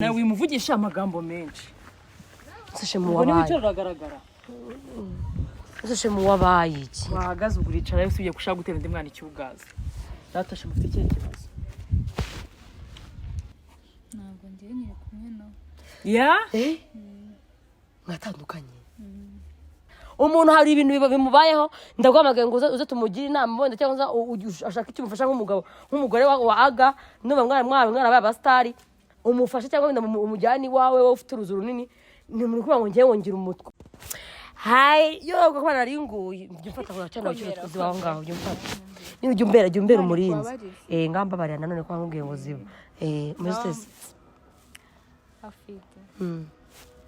nawe wimuvugisha amagambo menshi sashe mu wabaye nico ragaragara sashe mu wabaye iki wahagaze uguricara yose ugiye gushaka gutera ndi mwana ikibugaza datashe mufite iki kibazo ntabwo ndiye nyine kumwe nawe ya mwatandukanye umuntu hari ibintu bimubayeho ndagwamagaye ngo uze tumugire inama wenda cyangwa ashaka icyo umufasha nk'umugore wa aga nuba mwana abastari umufasha cyangwa wenda umujyani wawe wowe ufite uruzuru runini ni umuntu kuba ngo ngiye wongera umutwe hayi yo ko bana ringuye mfata ko cyane cyose waho ngaho ni ujye umbera umurinzi ngamba bari nanone kwa nkubwiye ngo ziba musters afite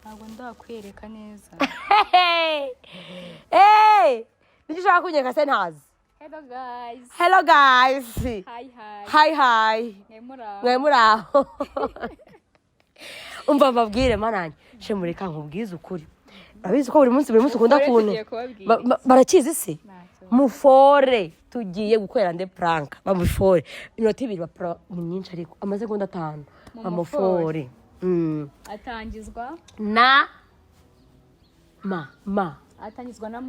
ntabwo ndakwereka neza niki ushaka kunyeka se ntazi hello guys hi mwemuraho umva mbabwire mananye shemureka nkubwize ukuri urabizi ko buri munsi ukunda kuntu barakizi se mufore tugiye gukorera nde prank bamufore iminota 2 bapra ni myinshi ariko amasegonda 5 bamufore atangizwa na atangizwa na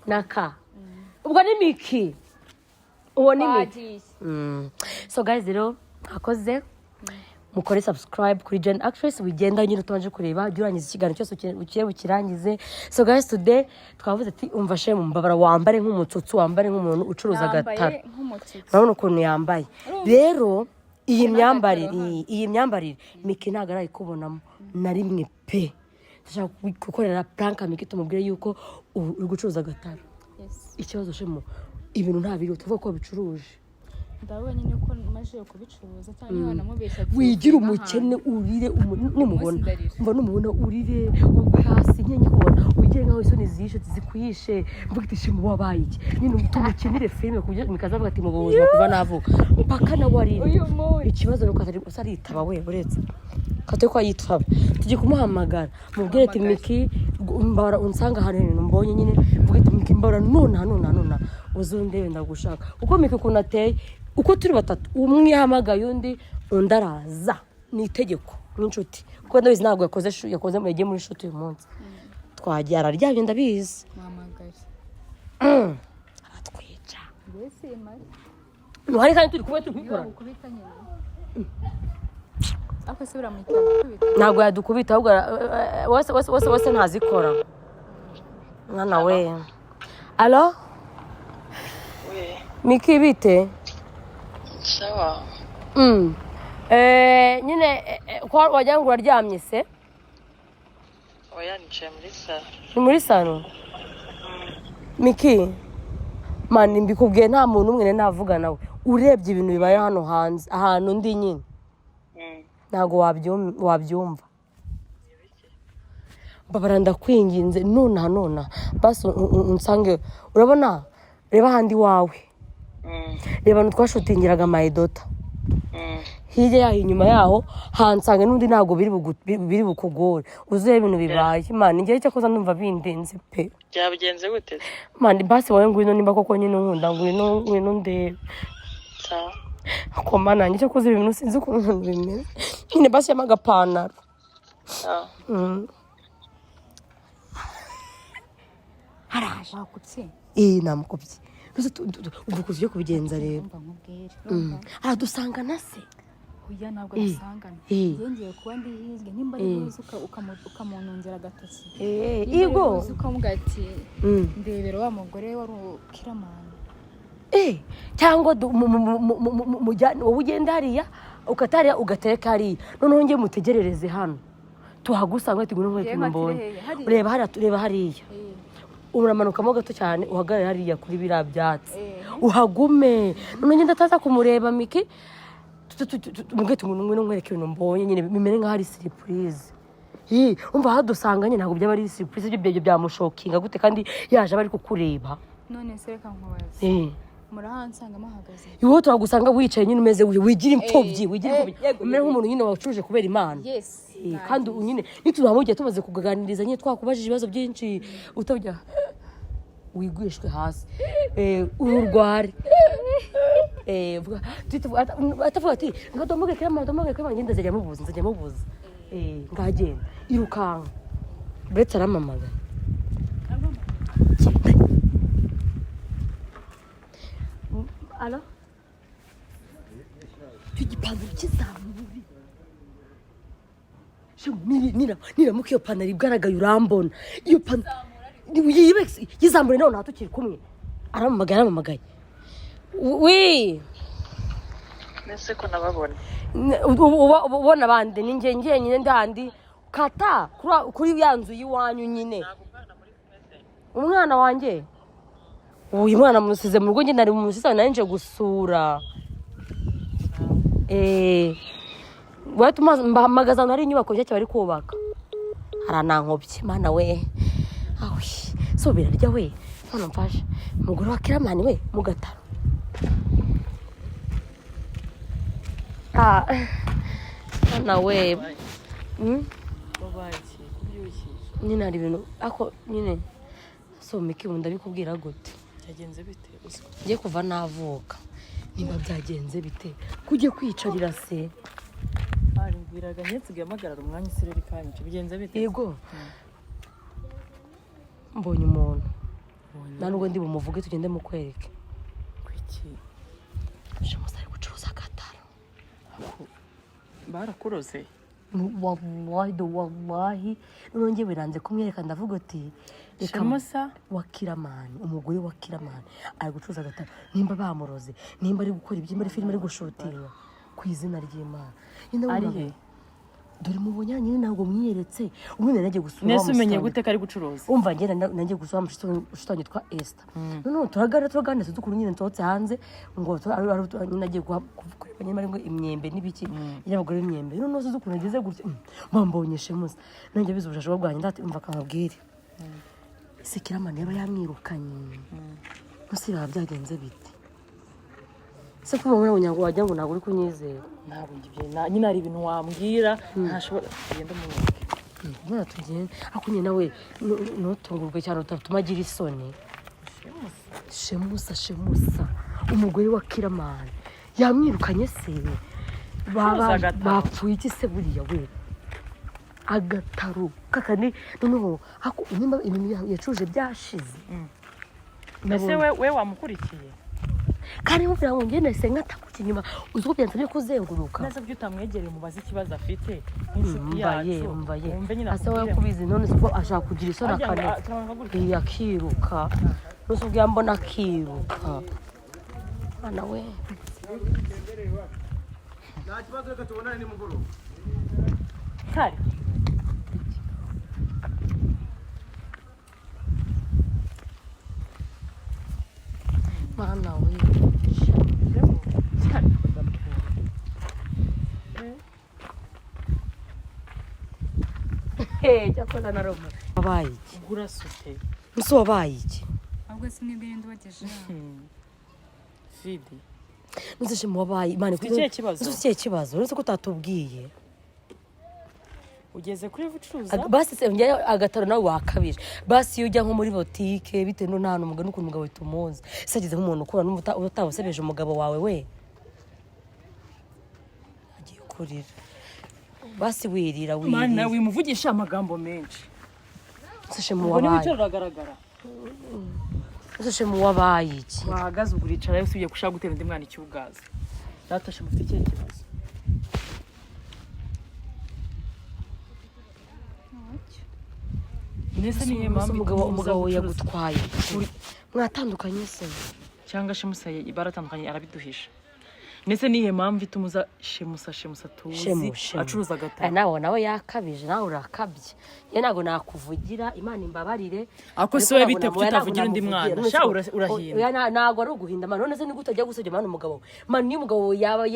na ka ubwo ni miki uwo ni miki so guys rero akoze mukore subscribe kuri Gen Actress wigenda nyine tubanje kureba durangiza ikiganiro cyose ukiye bukirangize so guys today twavuze ati umva shemu mbabara wambare nk'umutsutsu wambare nk'umuntu ucuruza gatara urabona ukuntu yambaye rero iyi myambarire miki ntago arayikubonamo na rimwe pe ndashaka gukorera prank miki tumubwire yuko uri gucuruza gatara ikibazo shemu ibintu nta biri tuvuga ko bicuruje ndabonye nyine ko maje kubicuruza cyane niba namubeshya wigira umukene urire numubona urire hasi nyenye kubona wigire nkaho isoni zishe zikuyishe mvuga iti shimu wabaye iki nyine tumukenire filme kujya mikazavuga ati mubuzi kuva navuka mpaka na warire ikibazo nuko atari itaba we uretse kate ko yitwaba tujye kumuhamagara mubwire ati miki mbara unsanga hano mbonye nyine mvuga ati miki mbara nona uzundebe ndagushaka uko miki kunateye uko turi batatu umwe yahamagaye undi araza ni itegeko n'inshuti kuko ndabizi ntabwo yakoze mu yagiye muri inshuti uyu munsi twagiye araryamye ndabizi muhamagare aratwica mbese mari hari kandi turi kubikora ako se biramwita ntabwo yadukubita ahubwo wose ntazikora mwana we alo miki bite sawa nyine ko wagira ngo uraryamye se oya nicaye muri salo ni muri salo miki mani mbikubwiye nta muntu umwe navuga nawe urebye ibintu bibaye hano hanze ahantu ndi nyine ntago wabyumva babara ndakwinginze nona basi unsange urabona reba handi wawe reba ntitwashutingiraga maidota hirya yaho inyuma yaho hansange n'undi ntago biri bukugore uzuye ibintu bibaye imana ngiye cyo kuza ndumva bindenze pe byabigenze gute mani basi wowe ngwino nimba koko nyine nkunda ngwino ndebe sawa ko mana ngiye cyo kuza ibintu sinzi ukuntu bimeze nyine basi yamaga panaro sawa haraje wakutse namukubye ubwo kuziye kubigenza rero aradusanga na se oya ntabwo asangana yengeye kuba ndi hirya nimba ari uzuka ukamunongera agatoki igo ukamuga ati ndebera wa mugore wari ukiramana cyangwa wowe ugenda hariya ukatariya ugatereka hariya noneho ngiye mutegerereze hano tuhagusanga ati ngwino nkweto mbonye reba hariya uramanukamo gato cyane uhagarare hariya kuri biriya byatsi uhagume none ngenda ataza kumureba miki mubwete ngwino nkwereke ibintu mbonye nyine bimere nk'aho ari surprise umva hadusanganye ntabwo byaba ari surprise ibyo byamushokinga gute kandi yaje aba ari kukureba none se reka nkubaze murahansanga mahagaze iwo turagusanga wicaye nyine umeze wigira impfubyi umere nk'umuntu nyine wacuje kubera imana kandi nyine nituzamugiye tumaze kuganiriza nyine twakubajije ibibazo byinshi utabya wigwishwe hasi ururware vuga atavuga ati ngadomoge kama ngenda zajya mubuza ngagenda irukanka Brett aramamaga alo tugipandura kizamubi niramuka iyo panaro igaragaye urambona iyo panaro yizambure nawe tukiri kumwe aramamagaye wi Nese ko nababona. ubona bande ni nje nyine ndandi kata kuri ya nzu yiwanyu nyine umwana wanjye uyu mwana musize mu rugo njye nari mu musisa nanje gusura watuma magazano ari inyubako nshya bari kubaka aranankobye mana we awi so birarya we none mfashe umugore wa Kiramani we mugataro mana we babaki byushye nyine ari ibintu ako nyine so miki ndabikubwira gute byagenze bite uswa ngiye kuva navuka nimba byagenze bite kujye kwicarira se ari biraga nyetsigaye amagarara umwanya isireri kanyice bigenze bite yego mbonye umuntu nubwo ndi bumuvuge tugende mu kwereke kwiki Shemusa ari gucuruza agataro barakuroze wallahi nongeye biranze kumwereka ndavuga ati Shemusa wa Kiramani umugore wa Kiramani ari gucuruza agataro nimba bamuroze nimba ari gukora ibyimba ari filime ari gushutinga ku izina ry'Imana ari he dore mubonye nyine ntabwo mwiyeretse umwe nagiye gusura nese umenye gute kari gucuruza umva ngenda nagiye gusura mushitanye twa Esther none turagana tudukuru nyine ntotse hanze ngo nagiye kuvuga nyine ari ngo imyembe nibiki y'abagore imyembe none zo dukuru nageze gutya mbambonye Shemusa nanjye bizubujasho bwanjye ndati umva kamubwire se Kiramani yaba yamwirukanye musira byagenze bite se kuba muri abanyango wajya ngo ntabwo uri kunyizera ntabwo ngibye nyine ari ibintu wambwira ntashobora kugenda mu mwana tugende ako nyine nawe ntutungurwe cyane utatuma agira isoni Shemusa umugore wa Kiramani yamwirukanye se bapfuye iki se buriya we agataro kakani noneho ako nimba ibintu yacuje byashize ese we wamukurikiye kandi mubwira ngo ngende senga takuki nyuma uzwo byansabye kuzenguruka neza byo utamwegereye umubaza ikibazo afite nk'inshuti yacu umva ye ase we kubizi none siko ashaka kugira isoni akane yakiruka nose ubwo mbona akiruka ana we nta kibazo reka tubonane nimugoroba kare mana we cyakora na Roma wabaye iki urasute muso wabaye iki ahubwo sinibwire ndubageje Fidi nuzishe mu wabaye imana ikihe kibazo uretse ko utatubwiye ugeze kuri bucuruza basi se njye agataro nawe wakabije basi iyo ujya nko muri botike bitewe n'ahantu umugabo n'ukuntu umugabo tumuzi sageze nk'umuntu ukora utabusebeje umugabo wawe we agiye kurira basi wirira mana wimuvugisha amagambo menshi nuzishe mu wabaye nuzishe mu wabaye iki wahagaze uguricara yose ugiye gushaka gutera undi mwana icyugaza datashe mufite ikihe kibazo nese niye mpamvu umugabo yagutwaye mwatandukanye se cyangwa Shemusa baratandukanye arabiduhisha nese niye mpamvu itumuza Shemusa tuzi acuruza agataro nawe yakabije nawe urakabye ye nago nakuvugira Imana imbabarire ako se bite kutavugira undi mwana sha urahinda nago ari uguhinda man none se ni gutajya gusebya mwana umugabo man ni umugabo yaba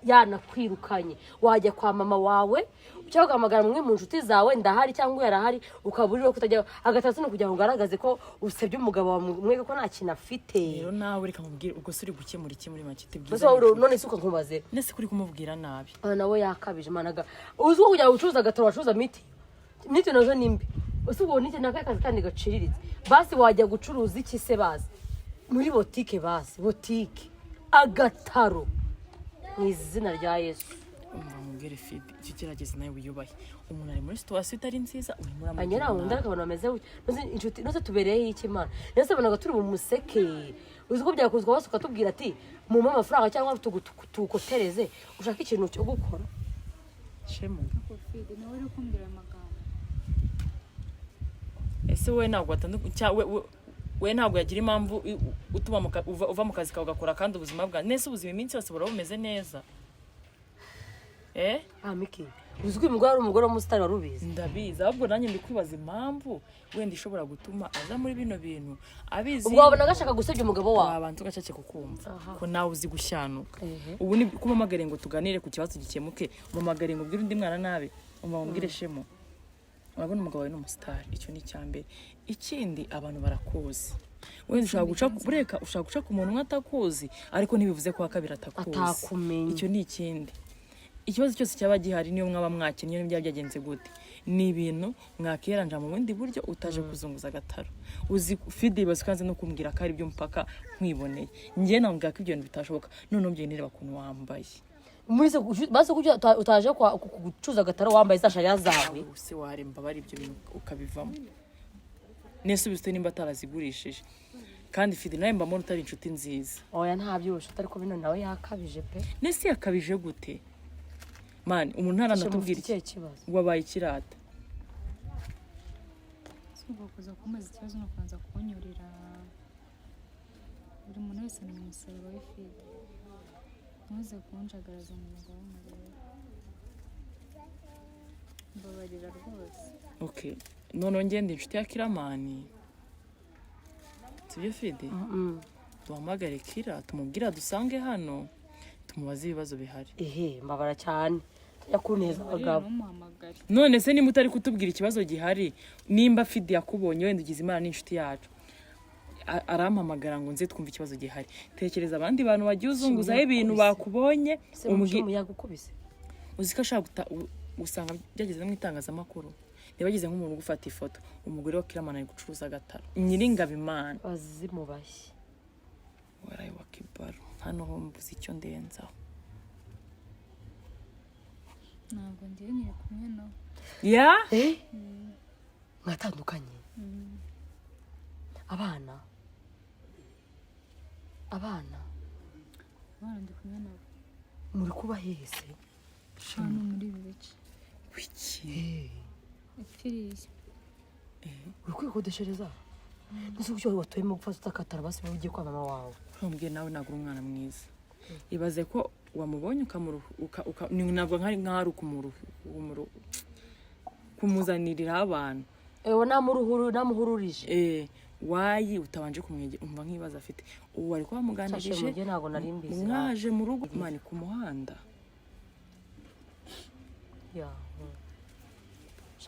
yanakwirukanye wajya kwa mama wawe cyangwa amagara mwe mu nshuti zawe ndahari cyangwa yarahari ukaburira kutajya agatatu no kugira ngo ugaragaze ko usebye umugabo wa mwe ko nta kintu afite rero nawe reka nkubwire ubwo suri gukemura iki muri makite bwiza none suko nkubaze nese kuri kumubwira nabi nawe yakabije managa uzwo kujya ucuruza agataro wacuruza miti nazo nimbi usubwo nite nakakazi kandi gaciriritse basi wajya gucuruza iki se bazi muri botike basi botike agataro mu izina rya Yesu. umubwire Fidi icyo kirageze nawe wiyubahe. Umuntu ari muri situation itari nziza urimo anyera wundi akabona ameze inshuti nose tubereye iki Imana nese bonaga turi mu museke uzi ko byakuzwa basuka tubwira ati mumpa amafaranga cyangwa tugukotereze ushaka ikintu cyo gukora. Shemu Fidi nawe uri kumbwira amagambo. ese we ntabwo we ntabwo yagira impamvu utuma uva mu kazi kawe ugakora kandi ubuzima bwa nese ubuzima iminsi yose buraba bumeze neza. Miki uzwi umugore ari umugore w'umusitari warubizi. Ndabizi ahubwo nanjye ndi kwibaza impamvu wenda ishobora gutuma aza muri bino bintu abizi. Ubwo wabona gashaka gusebya umugabo wawe wabantu gacake kukumva ko nawe uzi gushyanuka. Ubu ni kumamagare ngo tuganire ku kibazo gikemuke umamagare ngo ubwire undi mwana nabi umubwire Shemu urabona umugabo wawe ni umusitari. Icyo ni icyambere. Ikindi abantu barakuzi wenda ushaka guca ku muntu umwe atakuzi ariko ntibivuze ko akabira atakuzi. Icyo ni ikindi. Ikibazo cyose cyaba gihari niyo mwaba mwakennye n'ibyo byagenze gute ni ibintu mwakiranja mu bundi buryo utaje kuzunguza agataro. Uzi Fidi basukanze no kumbwira ko ari byo mpaka nkwiboneye ngiye nambwira ko ibyo bintu bitashoboka none ubyo nire bakuntu wambaye muri se base kujya utaje gucuza agataro wambaye sashaya zawe se waremba bari ibyo bintu ukabivamo nese ubiste nimba atarazigurishije kandi Fidi nawe mba mbona utari inshuti nziza. Oya nta byose ariko bino nawe yakabije pe. Nese yakabije gute man umuntu ntaranatubwira iki kibazo wabaye ikirata. Sibwo kuza kumaza ikibazo no kwanza kunyurira buri muntu wese ni umusaruro wa Fidi. Muze kunjagaraza mu mugabo w'umugabo. Mbabarira rwose. Okay none ngende inshuti ya Kiramani sibyo Fidi duhamagare Kira tumubwira dusange hano tumubaze ibibazo bihari. Mbabara cyane yakuneza abagabo none se nimba utari kutubwira ikibazo gihari nimba Fidi yakubonye wenda ugize Imana n'inshuti yacu arampamagara ngo nze twumve ikibazo gihari. Tekereza abandi bantu bagiye uzunguzaho ibintu bakubonye yagukubise uzi ko ashaka usanga byageze mu itangazamakuru ntibagize nk'umuntu gufata ifoto umugore wa Kiramana ari gucuruza agataro Nyiringabimana bazimubashye waraye wa Kibaro hano ho mbuze icyo ndenzaho. Ntabwo ndiye nyiri kumwe nawe. mwatandukanye abana ndi kumwe nawe. muri kuba hese Hano muri ibi bice. Wiki Ipfiriye. uri kwikodeshereza nese kucyo watuyemo gufata utakatara basi ugiye kwa mama wawe. Ntumbwiye nawe nagura umwana mwiza ibaze ko wamubonye ntabwo nk'ari kumuzanirira abantu namuhururije wayi utabanje kumwegera umva nk'ibibazo afite ubu bari kubamuganirije mwaje mu rugo mani ku muhanda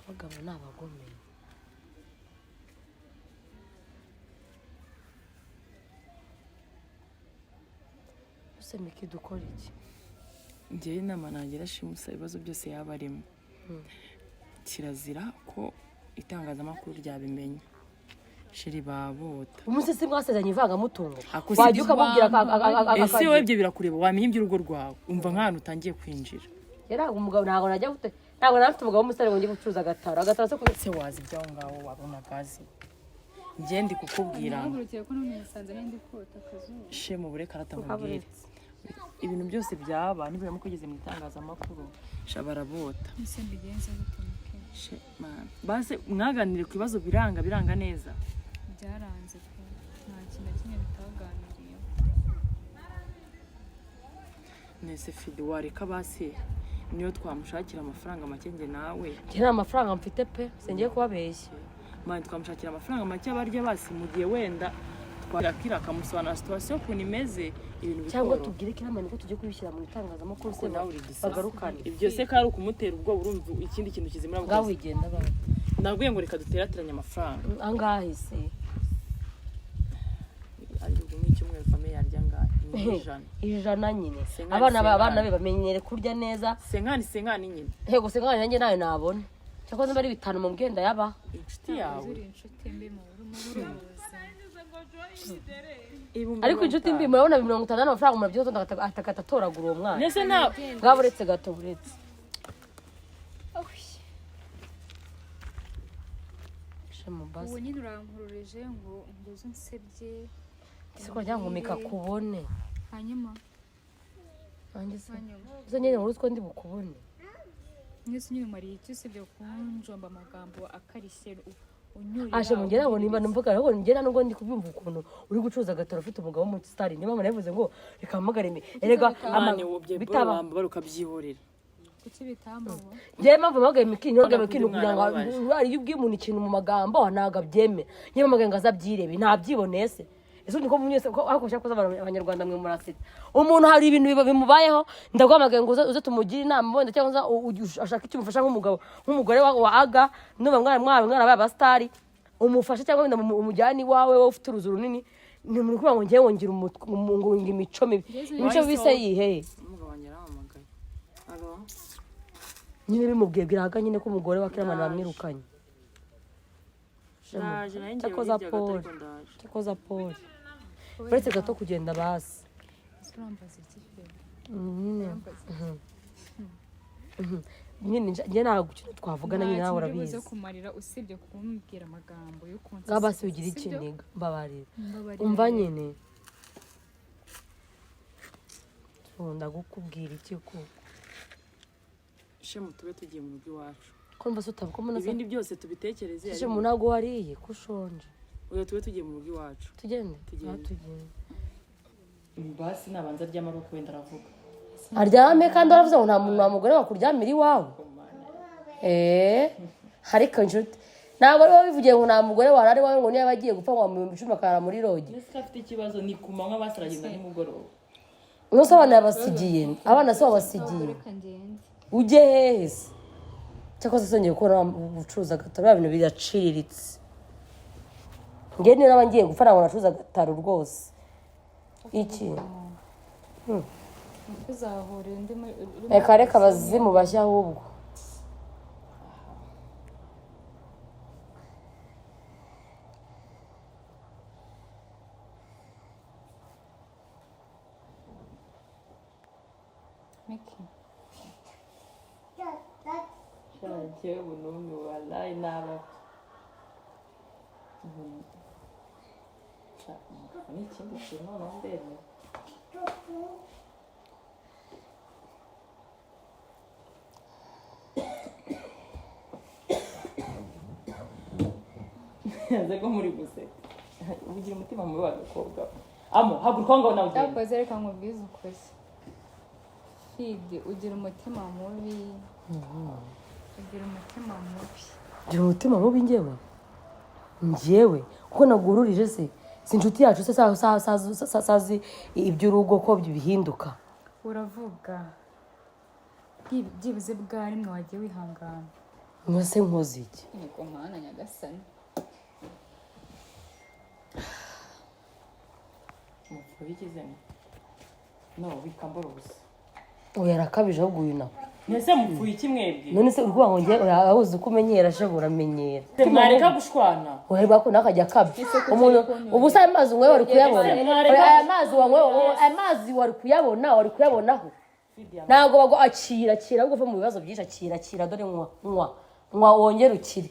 abagabo ni abagome. use Miki dukora iki? njyewe inama nagira Shimusa ibibazo byose yaba arimo kirazira ko itangazamakuru ryabimenya sheri babota umunsi si mwasezanye ivangamutungo wajya ukamubwira ese wowe ibyo birakureba wamenye iby'urugo rwawe umva nk'ahantu utangiye kwinjira. Umugabo ntabwo najya gute ntabwo nafite umugabo w'umusore ngo njye gucuruza agataro se wazi ibyaho ngaho wabona gazi njye ndi kukubwira Nahagurukiye ko none nasanze ndi kota akazuba. Shemu bureka aratamubwire ibintu byose byaba nibura mukugeze mu itangazamakuru shabarabota Ese mbigenze gute? base mwaganire ku bibazo biranga neza Byaranze ko nta kintu kimwe bitaganiriye. nese Fidi wareka basi niyo twamushakira amafaranga make nge nawe nta mafaranga mfite pe singiye kubabeshya mani twamushakira amafaranga make abarya basi mu gihe wenda twarakira akamusobanura situation ukuntu imeze ibintu bikoro cyangwa tubwire Kiramani ko tujye kubishyira mu itangazamakuru se nawe uri bagarukane ibyo se kari ukumutera ubwo urumva ikindi kintu kizimura ngaho wigenda bana nabwiye ngo reka duterateranye amafaranga angahe se ari bugumye icyumweru famille yarya ngahe ijana nyine abana be bamenyere kurya neza senkani nyine hego senkani nanjye nayo nabona cyakoze bari bitanu mu bwenda yaba inshuti yawe Uri inshuti mbi mu buruzi. ariko inshuti mbi murabona 50 amafaranga umuntu byiza atakata atoragura uwo mwana nese nta bwaba uretse gato buretse ubu nyine urankurureje ngo nguze unsebye siko ryankumika kubone hanyuma zo nyine ngo uziko ndi bukubone mwese nyine umariye iki usibye kunjomba amagambo akarishye unyurira ashe mugera ngo nimba mvuga ngo ngera nubwo ndi kubyumva ukuntu uri gucuruza agataro ufite umugabo mu star niba mwana yavuze ngo reka mpamagare erega bitaba baruka byihorera kuki bitambaho je mpamvu mpamagaye mikini yoga mikini kugira ngo ari ubwiye umuntu ikintu mu magambo ntaga byeme niba mpamagaye ngo azabyirebe ntabyiboneye se ese niko munyese ko akoshaka kuza abanyarwanda mwe murasita umuntu hari ibintu bimubayeho ndagwamagaye ngo uze tumugire inama bonde cyangwa ashaka icyo umufasha nk'umugore wa aga nuba mwana baba stari umufasha cyangwa wenda umujyani wawe wo ufite uruzuru runini ni muri kuba ngo ngiye wongera ngo imico mibi imico bise yihe umugabo wanjye arahamagaye alo nyine bimubwiye biraga nyine ko umugore wa kiramana bamwirukanye ndaje nanjye cyakoza Paul uretse gato kugenda basi urambaza iki nyine njye ntabwo twavugana nyine nawe urabizi kumarira usibye kumbwira amagambo yo kunsa ngabasi ugira ikiniga mbabarira umva nyine ndagukubwira iki ko shemu tube tugiye mu rugo iwacu ko mbase utavuga ibindi byose tubitekereze je mu ntago wariye ko ushonje oya tube tugiye mu rugo iwacu tugende basi nabanza ry'amaboko wenda aravuga aryame kandi aravuze ngo nta muntu wa mugore wakuryamira iwawe hariko inshuti ntabwo ariwe bivugiye ngo nta mugore warari wawe ngo niba agiye gupfa ngo mu 10 akara muri rogi ese afite ikibazo ni kumanywa basaragenda nimugoroba nose abana yabasigiye abana se wabasigiye uje hese cyakoze songeye gukora ubucuruza agataro ibintu biraciriritse ngene niba ngiye gupfa ntabwo nacuruza agataro rwose iki tuzahure ndimo reka bazimu bashya ahubwo Miki Shaje bununu wallahi naba ni ikindi kintu nondene Zago muri guseka ubugira umutima mubi w'agakobwa amo haguruka ngo nawe yakoze reka nkubwize ukuri Fidi ugira umutima mubi ugira umutima mubi njyewe kuko nagururije se si inshuti yacu se sazi iby'urugo ko bihinduka uravuga byibuze bwa rimwe wagiye wihangana mwese nkoze iki niko mana nyagasani mufubikizemo no bikambora gusa oya rakabije ahubwo uyu nawe nese mupfuye iki mwebwe none se urwa ngo ngiye ahuze uko umenyera ashobora amenyera mwareka gushwana oya bako nakajya kabye umuntu ubusa amazi umwe wari kuyabona aya mazi amazi wari kuyabonaho ntago bago akira ahubwo uva mu bibazo byinshi akira dore nywa wongera ukire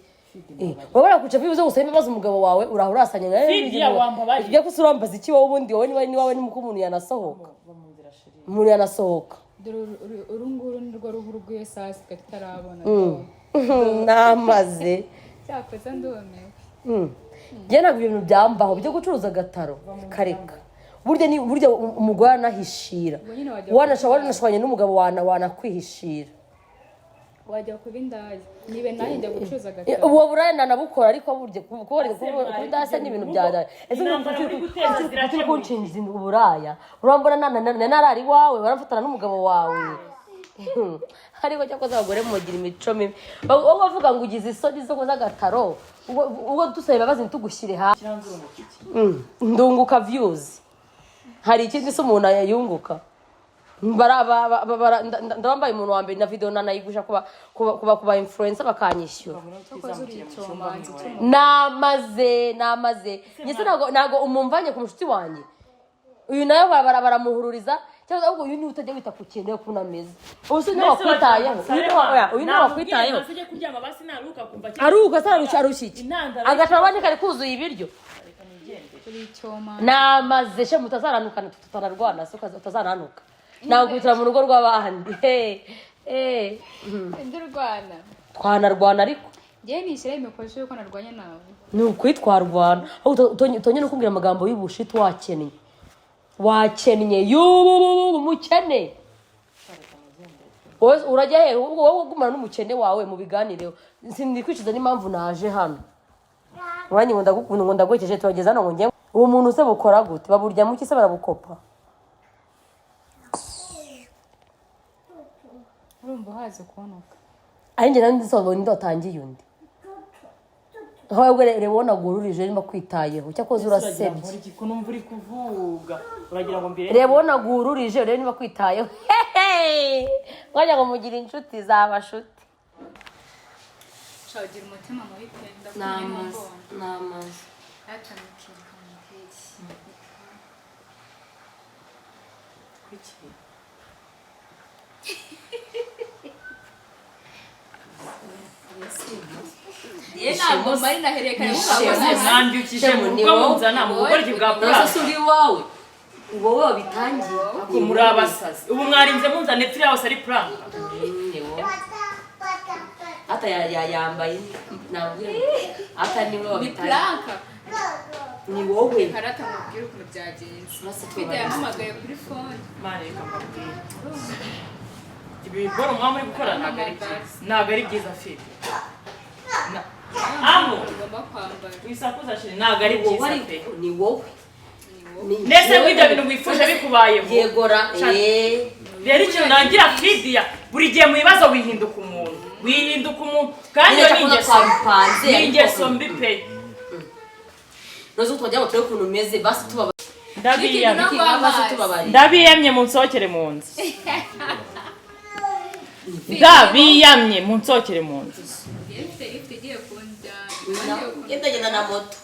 wabara kuca bivuze gusa ibibazo umugabo wawe urasanye ibyo kusurambaza iki wowe ubundi wowe niba niwawe nimuko umuntu yanasohoka urunguru ni rwo ruhu rw'iyo sasi tutarabona namaze cyakoze ndumiwe njye ntabwo ibintu byambaho byo gucuruza agataro kareka burya umugore anahishira wanashwanye n'umugabo wanakwihishira wajya kuba indaya nibe nawe njya gucuruza agataro uwo buraya nanabukora ariko burya kuba indaya n'ibintu byadaye ese turi kunshinja uburaya urambona narari iwawe baramfatana n'umugabo wawe ariko cyakoze abagore mugira imico mibi wowe bavuga ngo ugize isoni zo kuza agataro ubwo dusaba imbabazi ntitugushyire hasi ndunguka views hari ikindi se umuntu yayunguka ndabambaye umuntu wa mbere na video nanayigusha kuba influencer bakanyishyura namaze nyese ntago umumvanye ku mushuti wanjye uyu nayo baramuhururiza cyangwa ahubwo uyu ni utajya wita ku kintu yo kunameza ubuse niba wakwitayeho uyu niba wakwitayeho aruka arushiki agaca abandi kari kuzuye ibiryo namaze she mutazananukana tutanarwana so utazananuka nagutira mu rugo rw'abandi ndurwana twanarwana ariko je nishyira imikoresho yuko narwanya nawe ni ukwitwarwana utonye no kumbwira amagambo y'ubushit wakennye yubu mukene urajya he wowe gumana n'umukene wawe mu biganireho sindikwicuza n'impamvu naje hano uranye ngo ndagwekeje tubageza hano ngo njye uwo muntu se bukora gute baburya muki se barabukopa urumva haze kubonoka ahinje nandi sobo ndo atangiye undi aho rero gururije nimba kwitayeho cyakoze urasebye ikunumva uri kuvuga uragira ngo mbere rebo nagururije rero nimba kwitayeho mwanya ngo mugira inshuti zabashuti shagira umutima mubi penda namaze atamukira kamukezi kwiki ntabwo mari naherekanye mwambyukije mu rugo muzana mu bugoryi bwa pura uri wawe wowe wabitangiye ko muri abasazi ubu mwarinze munzane pira yose ari prank ata yambaye nabwo ata niwe wabitangiye ni wowe karata mubwira ukuntu byagenze twite yahamagaye kuri phone mane kamubwira ibi boro mwamwe gukora ntabwo ari byiza fite amo wisakuza shiri ntabwo ari byiza pe ni wowe nese w'ibyo bintu wifuje bikubayeho yegora rero ikintu nagira fidiya buri gihe mu bibazo wihinduka umuntu kandi iyo ni ingeso mbi pe nozo twajya gutera ukuntu umeze basi tuba ndabiyamye munsokere mu nzu ndabiyamye munsokere mu nzu ngenda na moto